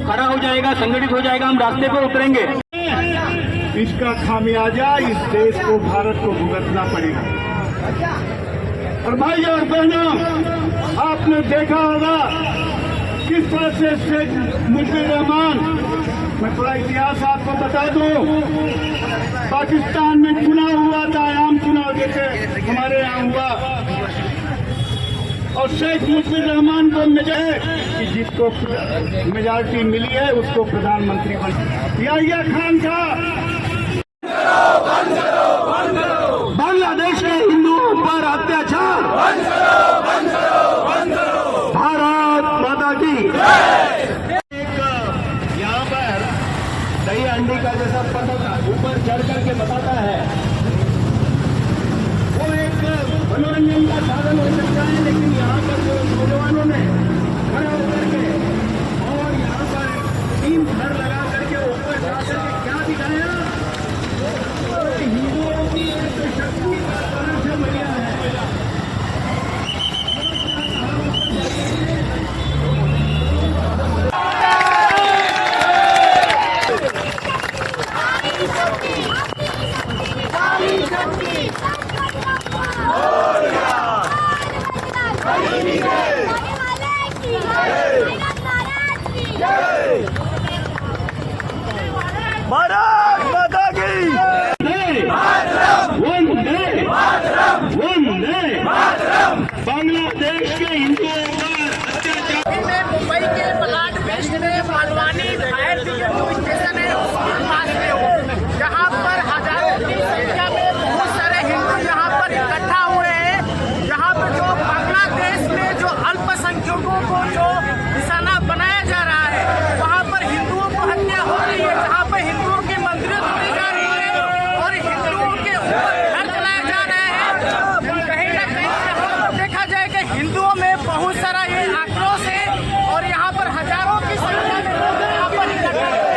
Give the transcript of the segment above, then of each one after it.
खड़ा हो जाएगा, संगठित हो जाएगा, हम रास्ते पर उतरेंगे। इसका खामियाजा इस देश को, भारत को भुगतना पड़ेगा। और भाई और बहनों, आपने देखा होगा किस तरह से शेख मुजीबुर रहमान, मैं थोड़ा इतिहास आपको बता दूं, पाकिस्तान में चुनाव हुआ था, आम चुनाव जैसे हमारे यहाँ हुआ, और शेख मुजीबुर रहमान को कि जिसको मेजॉरिटी मिली है उसको प्रधानमंत्री बना। याहिया खान का बांग्लादेश के हिंदुओं पर अत्याचार, भारत माता की। यहाँ पर दही अंडी का जैसा पता ऊपर चढ़ करके बताता है, वो एक मनोरंजन का साधन हो सकता है, लेकिन यहाँ पर जो नौजवानों ने खड़े होकर के और यहाँ पर 3 घर लगा करके ऊपर जा करके क्या दिखाया, हिंदुओं की एक शक्ति का प्रदर्शन बढ़िया है। भारत माता की। बांग्लादेश के हिंदुओं पर अत्याचार। मुंबई के मलाड वेस्ट में मालवानी फायर ब्रिगेड स्टेशन है, उसके पास में हो, जहाँ पर हजारों की संख्या में बहुत सारे हिंदू यहाँ पर इकट्ठा हुए हैं। यहाँ पर जो बांग्लादेश में जो अल्पसंख्यकों को जो निशाना बनाया जा रहा है, वहाँ पर हिंदुओं को हत्या हो रही है, जहाँ पर हिंदुओं के मंदिरें तोड़ी जा रही है और हिंदुओं के ऊपर घर जलाए जा रहे हैं। कहीं ना कहीं यहाँ पर देखा जाए कि हिंदुओं में बहुत सारा ये आक्रोश है और यहाँ पर हजारों की संख्या में लोग यहाँ पर इकट्ठा हैं।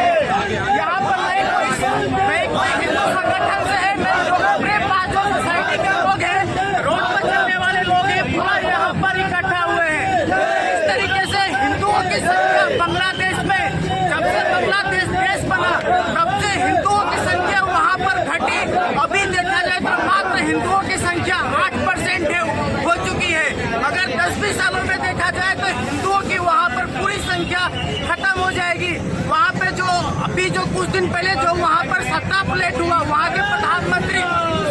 यहाँ पर नए कोई हिंदू संगठन से है, नए जो अपने पास जो सोसाइटी के लोग हैं, रोड पर चलने वाले लोग हैं, पूरा यहाँ पर इकट्ठा हुए हैं। इस तरीके से हिंदुओं की संख्या बांग्लादेश में, जब से बांग्लादेश देश बना तब से हिंदुओं की संख्या वहाँ पर घटी। अभी देखा जाए तो मात्र हिंदुओं की संख्या 8% हो चुकी है। अगर 10-20 सालों में देखा जाए तो हिंदुओं की वहाँ पर पूरी संख्या खत्म हो जाएगी। वहाँ पे जो अभी जो कुछ दिन पहले जो वहाँ पर सत्ता पलट हुआ, वहाँ के प्रधानमंत्री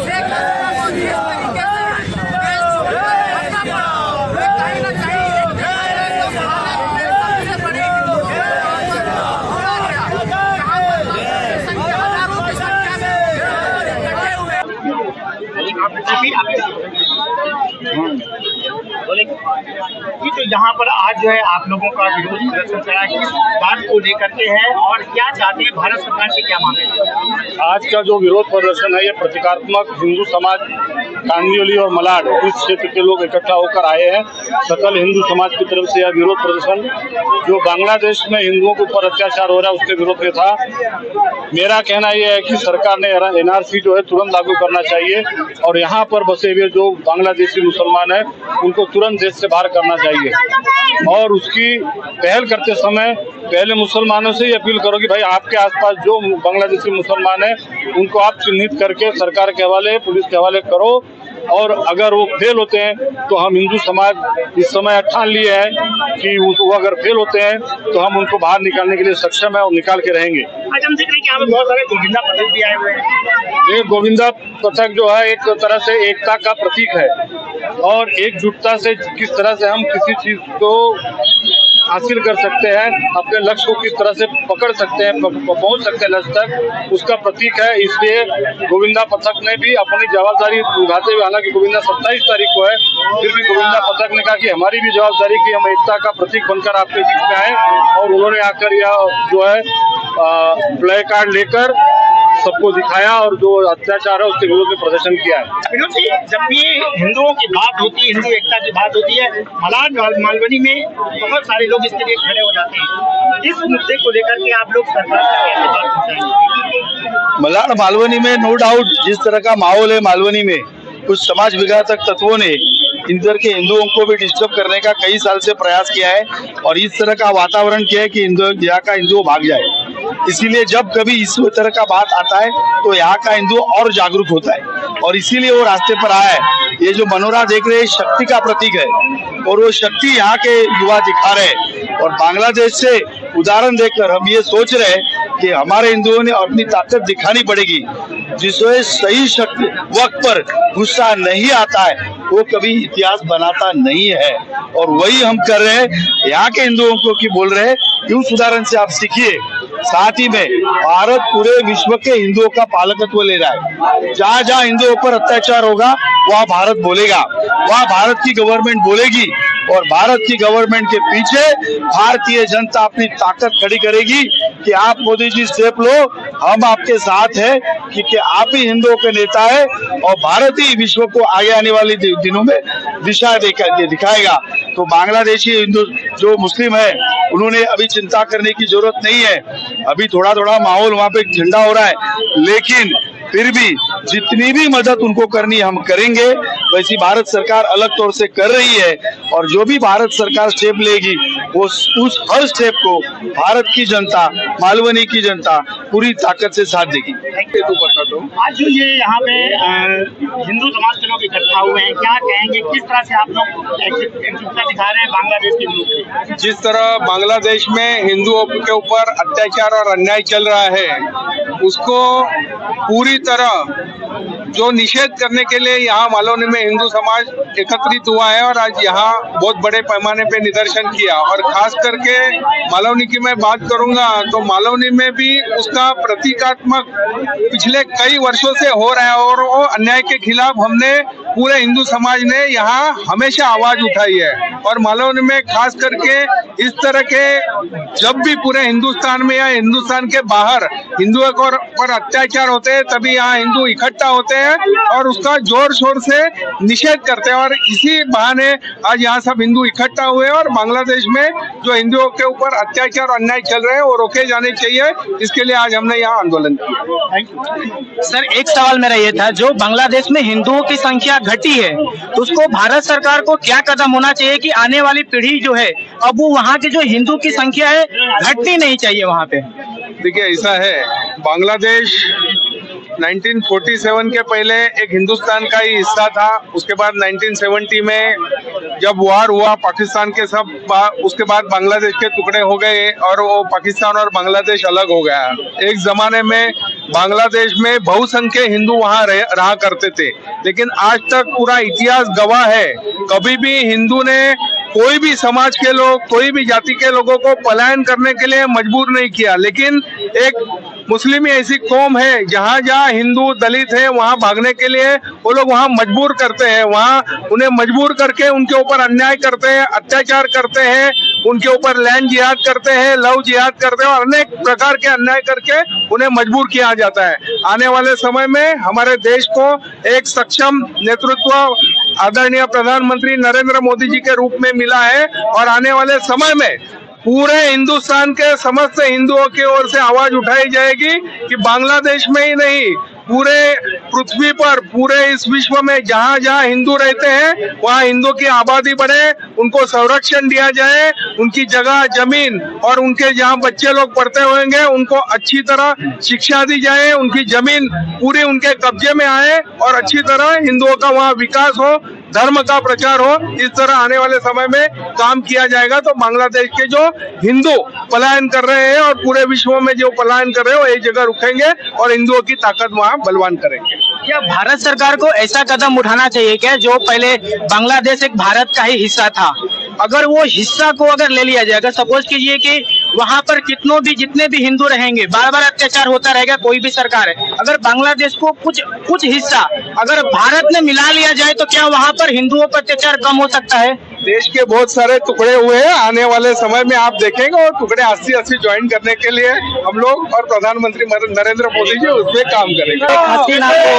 शेख हसीना को जिस तरीके से देश छोड़कर भागना पड़ा, वे कहीं न कहीं एक जगह है जो भारत में सबसे बड़ी हिंदू हुआ गया, जहाँ पर संख्या हजारों की संख्या में इकट्ठे हुए। ये तो यहाँ पर आज जो है आप लोगों का विरोध प्रदर्शन करा, किस बात को लेकर के है और क्या चाहते हैं, भारत सरकार से क्या मांग है? आज का जो विरोध प्रदर्शन है ये प्रतीकात्मक हिंदू समाज कांदिवली और मलाड इस क्षेत्र के लोग इकट्ठा होकर आए हैं। सकल हिंदू समाज की तरफ से यह विरोध प्रदर्शन जो बांग्लादेश में हिंदुओं के ऊपर अत्याचार हो रहा है उसके विरोध में था। मेरा कहना यह है कि सरकार ने NRC जो है तुरंत लागू करना चाहिए और यहाँ पर बसे हुए जो बांग्लादेशी मुसलमान हैं उनको तुरंत देश से बाहर करना चाहिए। और उसकी पहल करते समय पहले मुसलमानों से ही अपील करो कि भाई आपके आसपास जो बांग्लादेशी मुसलमान हैं उनको आप चिन्हित करके सरकार के हवाले, पुलिस के हवाले करो। और अगर वो फेल होते हैं तो हम हिंदू समाज इस समय ठान लिए हैं कि वो अगर फेल होते हैं तो हम उनको बाहर निकालने के लिए सक्षम है और निकाल के रहेंगे। आज हम देख रहे हैं कि यहाँ पर बहुत सारे गोविंदा पथक भी आए हुए हैं। ये गोविंदा पथक जो है एक तरह से एकता का प्रतीक है और एकजुटता से किस तरह से हम किसी चीज को हासिल कर सकते हैं, अपने लक्ष्य को किस तरह से पकड़ सकते हैं, पहुंच सकते हैं लक्ष्य तक, उसका प्रतीक है। इसलिए गोविंदा पथक ने भी अपनी जवाबदारी निभाते हुए, हालांकि गोविंदा 27 तारीख को है, फिर भी गोविंदा पथक ने कहा कि हमारी भी जवाबदारी की हम एकता का प्रतीक बनकर आपके बीच में आए और उन्होंने आकर यह जो है प्ले कार्ड लेकर सबको दिखाया और जो अत्याचार है उसके विरोध में प्रदर्शन किया है। विनोद जी, जब भी हिंदुओं की बात होती है, हिंदू एकता की बात होती है, मलाड मालवनी में बहुत सारे लोग इसके लिए खड़े हो जाते हैं। इस मुद्दे को लेकर के आप लोग सरकार से कैसे बात पहुंचाएंगे? मलाड मालवनी में नो डाउट जिस तरह का माहौल है, मालवनी में कुछ समाज विघातक तत्वों ने इधर के हिंदुओं को भी डिस्टर्ब करने का कई साल से प्रयास किया है और इस तरह का वातावरण किया है कि यहाँ का हिंदू भाग जाए। इसीलिए जब कभी इस तरह का बात आता है तो यहाँ का हिंदू और जागरूक होता है और इसीलिए वो रास्ते पर आया है। ये जो मनोरा देख रहे हैं शक्ति का प्रतीक है और वो शक्ति यहाँ के युवा दिखा रहे हैं और बांग्लादेश से उदाहरण देखकर हम ये सोच रहे हैं कि हमारे हिंदुओं ने अपनी ताकत दिखानी पड़ेगी। जिसमें सही वक्त पर गुस्सा नहीं आता है वो कभी इतिहास बनाता नहीं है और वही हम कर रहे हैं। यहाँ के हिंदुओं को की बोल रहे हैं कि उस उदाहरण से आप सीखिए। साथ ही में भारत पूरे विश्व के हिंदुओं का पालकत्व ले रहा है। जहाँ जहाँ हिंदुओं पर अत्याचार होगा वहाँ भारत बोलेगा, वहाँ भारत की गवर्नमेंट बोलेगी और भारत की गवर्नमेंट के पीछे भारतीय जनता अपनी ताकत खड़ी करेगी कि आप मोदी जी स्टेप लो, हम आपके साथ हैं क्योंकि आप ही हिंदुओं के नेता है और भारत ही विश्व को आगे आने वाले दिनों में दिशा दिखाएगा। तो बांग्लादेशी हिंदू जो मुस्लिम है उन्होंने अभी चिंता करने की जरूरत नहीं है। अभी थोड़ा थोड़ा माहौल वहाँ पे ठंडा हो रहा है, लेकिन फिर भी जितनी भी मदद उनको करनी हम करेंगे। वैसी भारत सरकार अलग तौर से कर रही है और जो भी भारत सरकार स्टेप लेगी वो उस हर स्टेप को भारत की जनता, मालवनी की जनता पूरी ताकत से साथ देगी। आज जो ये यहाँ पे हिंदू समाज के लोग इकट्ठा हुए हैं, क्या कहेंगे, किस तरह से आप लोग एकजुटता दिखा रहे हैं बांग्लादेश के हिंदू? जिस तरह बांग्लादेश में हिंदुओं के ऊपर अत्याचार और अन्याय चल रहा है उसको पूरी तरह जो निषेध करने के लिए यहाँ मालवनी में हिंदू समाज एकत्रित हुआ है और आज यहाँ बहुत बड़े पैमाने पे निदर्शन किया। और खास करके मालवनी की मैं बात करूंगा तो मालवनी में भी उसका प्रतीकात्मक पिछले कई वर्षों से हो रहा है और वो अन्याय के खिलाफ हमने पूरे हिंदू समाज ने यहाँ हमेशा आवाज उठाई है। और मालवनी में खास करके इस तरह के जब भी पूरे हिंदुस्तान में या हिंदुस्तान के बाहर हिंदुओं पर अत्याचार होते हैं तभी यहाँ हिंदू इकट्ठा होते हैं और उसका जोर शोर से निषेध करते हैं। और इसी बहाने आज यहाँ सब हिंदू इकट्ठा हुए और बांग्लादेश में जो हिंदुओं के ऊपर अत्याचार और अन्याय चल रहे हैं वो रोके जाने चाहिए, इसके लिए आज हमने यहाँ आंदोलन किया। सर, एक सवाल मेरा ये था, जो बांग्लादेश में हिंदुओं की संख्या घटी है तो उसको भारत सरकार को क्या कदम होना चाहिए कि आने वाली पीढ़ी जो है अब वो वहाँ की जो हिंदू की संख्या है घटनी नहीं चाहिए वहाँ पे? देखिए ऐसा है, बांग्लादेश 1947 के पहले एक हिंदुस्तान का ही हिस्सा था। उसके बाद 1970 में जब वार हुआ पाकिस्तान के उसके बाद बांग्लादेश के टुकड़े हो गए और वो पाकिस्तान और बांग्लादेश अलग हो गया। एक जमाने में बांग्लादेश में बहुसंख्य हिंदू वहाँ रहा करते थे, लेकिन आज तक पूरा इतिहास गवाह है कभी भी हिंदू ने कोई भी समाज के लोग, कोई भी जाति के लोगों को पलायन करने के लिए मजबूर नहीं किया। लेकिन एक मुस्लिम ऐसी कौम है जहाँ जहाँ हिंदू दलित है वहाँ भागने के लिए वो लोग वहाँ मजबूर करते हैं, वहाँ उन्हें मजबूर करके उनके ऊपर अन्याय करते हैं, अत्याचार करते हैं, उनके ऊपर लैंड जिहाद करते हैं, लव जिहाद करते हैं और अनेक प्रकार के अन्याय करके उन्हें मजबूर किया जाता है। आने वाले समय में हमारे देश को एक सक्षम नेतृत्व आदरणीय प्रधानमंत्री नरेंद्र मोदी जी के रूप में मिला है और आने वाले समय में पूरे हिंदुस्तान के समस्त हिंदुओं की ओर से आवाज उठाई जाएगी कि बांग्लादेश में ही नहीं पूरे पृथ्वी पर, पूरे इस विश्व में जहाँ जहाँ हिंदू रहते हैं वहाँ हिंदू की आबादी बढ़े, उनको संरक्षण दिया जाए, उनकी जगह जमीन और उनके जहाँ बच्चे लोग पढ़ते होंगे उनको अच्छी तरह शिक्षा दी जाए, उनकी जमीन पूरी उनके कब्जे में आए और अच्छी तरह हिंदुओं का वहाँ विकास हो, धर्म का प्रचार हो। इस तरह आने वाले समय में काम किया जाएगा तो बांग्लादेश के जो हिंदू पलायन कर रहे हैं और पूरे विश्व में जो पलायन कर रहे हैं वो एक जगह रुकेंगे और हिंदुओं की ताकत वहाँ बलवान करेंगे। क्या भारत सरकार को ऐसा कदम उठाना चाहिए क्या, जो पहले बांग्लादेश एक भारत का ही हिस्सा था, अगर वो हिस्सा को अगर ले लिया जाएगा, सपोज कीजिए कि वहाँ पर जितने भी हिंदू रहेंगे, बार बार अत्याचार होता रहेगा, कोई भी सरकार है, अगर बांग्लादेश को कुछ हिस्सा अगर भारत ने मिला लिया जाए तो क्या वहाँ पर हिंदुओं पर अत्याचार कम हो सकता है? देश के बहुत सारे टुकड़े हुए हैं, आने वाले समय में आप देखेंगे और टुकड़े 80-80 ज्वाइन करने के लिए हम लोग और प्रधानमंत्री नरेंद्र मोदी जी उसमें काम करेंगे। शेख हसीना को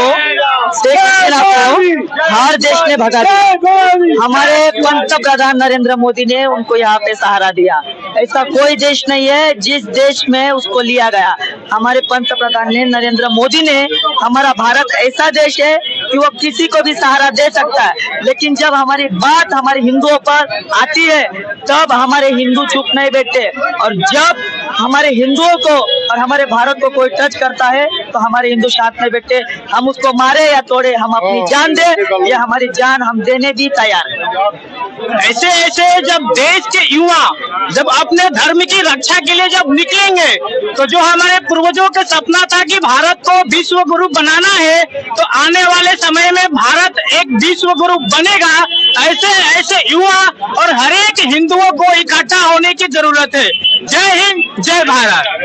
हर देश ने भगा दिया, हमारे पंत प्रधान नरेंद्र मोदी ने उनको यहाँ पे सहारा दिया। ऐसा कोई देश नहीं है जिस देश में उसको लिया गया। हमारे पंत प्रधान ने नरेंद्र मोदी ने, हमारा भारत ऐसा देश है कि वो किसी को भी सहारा दे सकता है, लेकिन जब हमारी बात हमारे हिंदुओं पर आती है तब हमारे हिंदू चुप नहीं बैठते। और जब हमारे हिंदुओं को और हमारे भारत को कोई टच करता है तो हमारे हिंदू साथ में बैठे, हम उसको मारे या तोड़े, हम अपनी जान दे या हमारी जान हम देने भी तैयार हैं। ऐसे ऐसे जब देश के युवा जब अपने धर्म की रक्षा के लिए जब निकलेंगे तो जो हमारे पूर्वजों का सपना था कि भारत को विश्व गुरु बनाना है, तो आने वाले समय में भारत एक विश्व गुरु बनेगा। ऐसे ऐसे युवा और हर एक हिंदुओं को इकट्ठा होने की जरूरत है। जय हिंद, जय भारत।